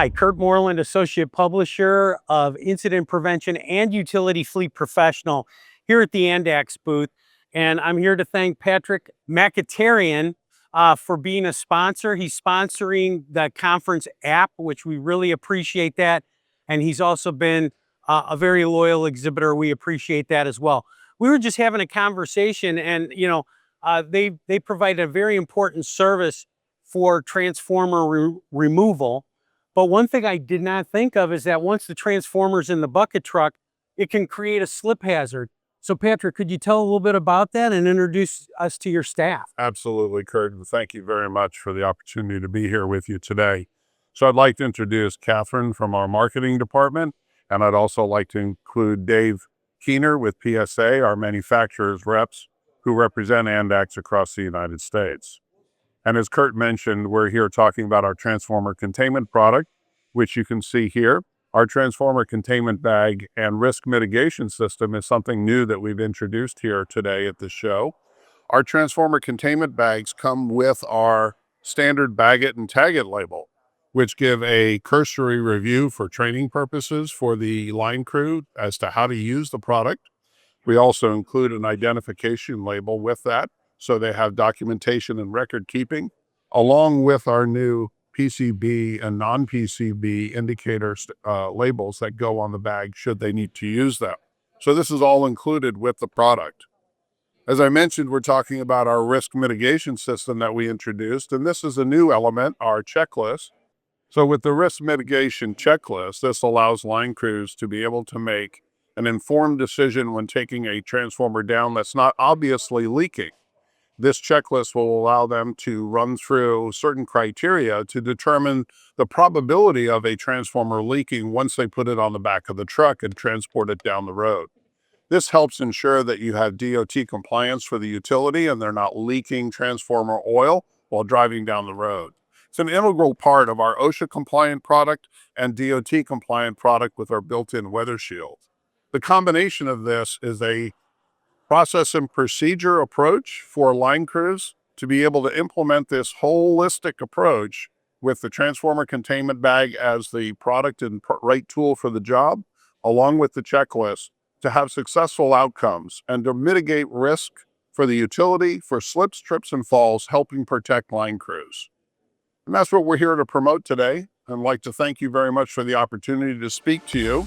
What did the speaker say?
Hi, Kurt Moreland, Associate Publisher of Incident Prevention and Utility Fleet Professional here at the Andax booth. And I'm here to thank Patrick McAtarian for being a sponsor. He's sponsoring the conference app, which we really appreciate that. And he's also been a very loyal exhibitor. We appreciate that as well. We were just having a conversation and, they provide a very important service for transformer removal. But one thing I did not think of is that once the transformer's in the bucket truck, it can create a slip hazard. So Patrick, could you tell a little bit about that and introduce us to your staff? Absolutely, Kurt. Thank you very much for the opportunity to be here with you today. So I'd like to introduce Catherine from our marketing department, and I'd also like to include Dave Keener with PSA, our manufacturers reps who represent Andax across the United States. And as Kurt mentioned, we're here talking about our transformer containment product, which you can see here. Our transformer containment bag and risk mitigation system is something new that we've introduced here today at the show. Our transformer containment bags come with our standard bag it and tag it label, which give a cursory review for training purposes for the line crew as to how to use the product. We also include an identification label with that, so they have documentation and record keeping, along with our new PCB and non-PCB indicator labels that go on the bag should they need to use them. So this is all included with the product. As I mentioned, we're talking about our risk mitigation system that we introduced, and this is a new element, our checklist. So with the risk mitigation checklist, this allows line crews to be able to make an informed decision when taking a transformer down that's not obviously leaking. This checklist will allow them to run through certain criteria to determine the probability of a transformer leaking once they put it on the back of the truck and transport it down the road. This helps ensure that you have DOT compliance for the utility and they're not leaking transformer oil while driving down the road. It's an integral part of our OSHA compliant product and DOT compliant product with our built-in weather shield. The combination of this is a process and procedure approach for line crews to be able to implement this holistic approach with the transformer containment bag as the product and right tool for the job, along with the checklist to have successful outcomes and to mitigate risk for the utility, for slips, trips, and falls, helping protect line crews. And that's what we're here to promote today. I'd like to thank you very much for the opportunity to speak to you.